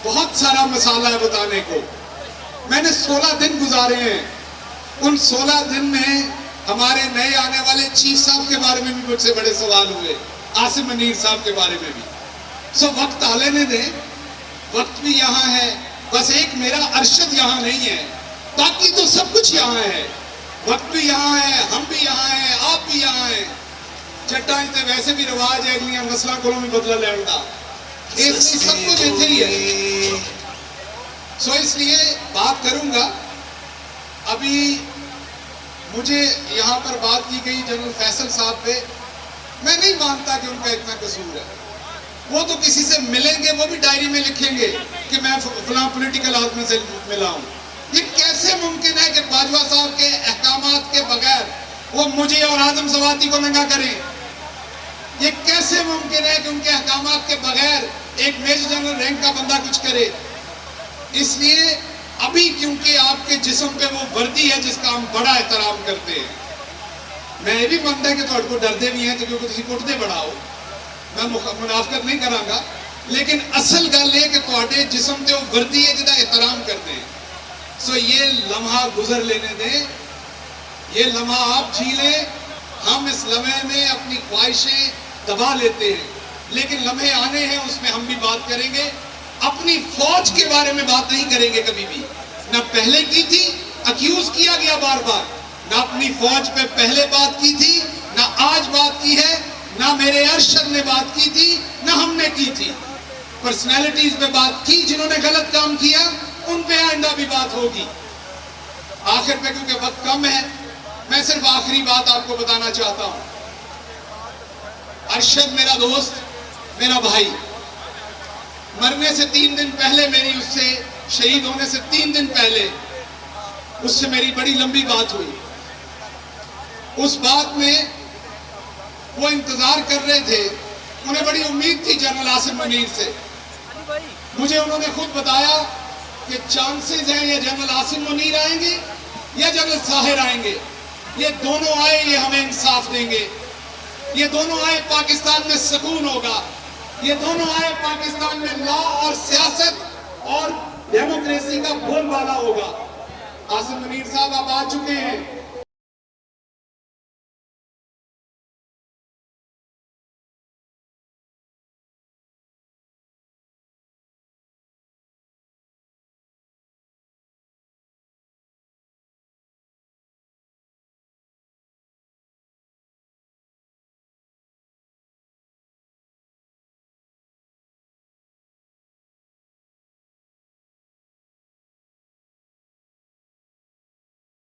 بہت سارا مسالہ ہے بتانے کو. میں نے 16 دن گزارے ہیں. ان 16 دن میں ہمارے نئے آنے والے چیف صاحب کے بارے میں بھی مجھ سے بڑے سوال ہوئے, عاصم منیر صاحب کے بارے میں بھی. وقت آ لینے دیں, وقت بھی یہاں ہے, بس ایک میرا ارشد یہاں نہیں ہے, باقی تو سب کچھ یہاں ہے. وقت بھی یہاں ہے, ہم بھی یہاں ہیں, آپ بھی یہاں ہیں. چٹان تے ویسے بھی رواج ہے اگلیاں نسلاں کولوں بھی بدلا لین دا, اس لیے سب کچھ اتنے ہی ہے. اس لیے بات کروں گا. ابھی مجھے یہاں پر بات کی گئی جنرل فیصل صاحب پہ, میں نہیں مانتا کہ ان کا اتنا قصور ہے. وہ تو کسی سے ملیں گے, وہ بھی ڈائری میں لکھیں گے کہ میں فلاں پولیٹیکل آدمی سے ملا ہوں. یہ کیسے ممکن ہے کہ باجوہ صاحب کے احکامات کے بغیر وہ مجھے اور اعظم سواتی کو ننگا کریں؟ یہ کیسے ممکن ہے کہ ان کے احکامات کے بغیر ایک میجر جنرل رینک کا بندہ کچھ کرے؟ اس لیے ابھی کیونکہ آپ کے جسم پہ وہ وردی ہے جس کا ہم بڑا احترام کرتے ہیں. میں یہ بھی مانتا ہے کہ تھوڑے کو ڈردے بھی ہیں کیونکہ تسی کٹتے بڑا ہو, میں منافقت نہیں کراں گا, لیکن اصل گل یہ کہ تھوڑے جسم تے وہ وردی ہے جدا احترام کرتے ہیں. یہ لمحہ گزر لینے دیں, یہ لمحہ آپ جی لیں. ہم اس لمحے میں اپنی خواہشیں دبا لیتے ہیں, لیکن لمحے آنے ہیں اس میں ہم بھی بات کریں گے. اپنی فوج کے بارے میں بات نہیں کریں گے کبھی بھی, نہ پہلے کی تھی, اکیوز کیا گیا بار بار, نہ اپنی فوج پہ پہلے بات کی تھی, نہ آج بات کی ہے, نہ میرے ارشد نے بات کی تھی, نہ ہم نے کی تھی. پرسنالٹیز پہ بات کی جنہوں نے غلط کام کیا, ان پہ آئندہ بھی بات ہوگی. آخر پہ کیونکہ وقت کم ہے, میں صرف آخری بات آپ کو بتانا چاہتا ہوں. ارشد میرا دوست, میرا بھائی, مرنے سے 3 دن پہلے, میری اس سے شہید ہونے سے 3 دن پہلے اس سے میری بڑی لمبی بات ہوئی. اس بات میں وہ انتظار کر رہے تھے, انہیں بڑی امید تھی جنرل عاصم منیر سے. مجھے انہوں نے خود بتایا کہ چانسز ہیں یا جنرل عاصم منیر آئیں گے یا جنرل ساحر آئیں گے. یہ دونوں آئے, یہ ہمیں انصاف دیں گے. یہ دونوں آئے, پاکستان میں سکون ہوگا. یہ دونوں آئے, پاکستان میں لا اور سیاست اور ڈیموکریسی کا بول بالا ہوگا. عاصم منیر صاحب آپ آ چکے ہیں.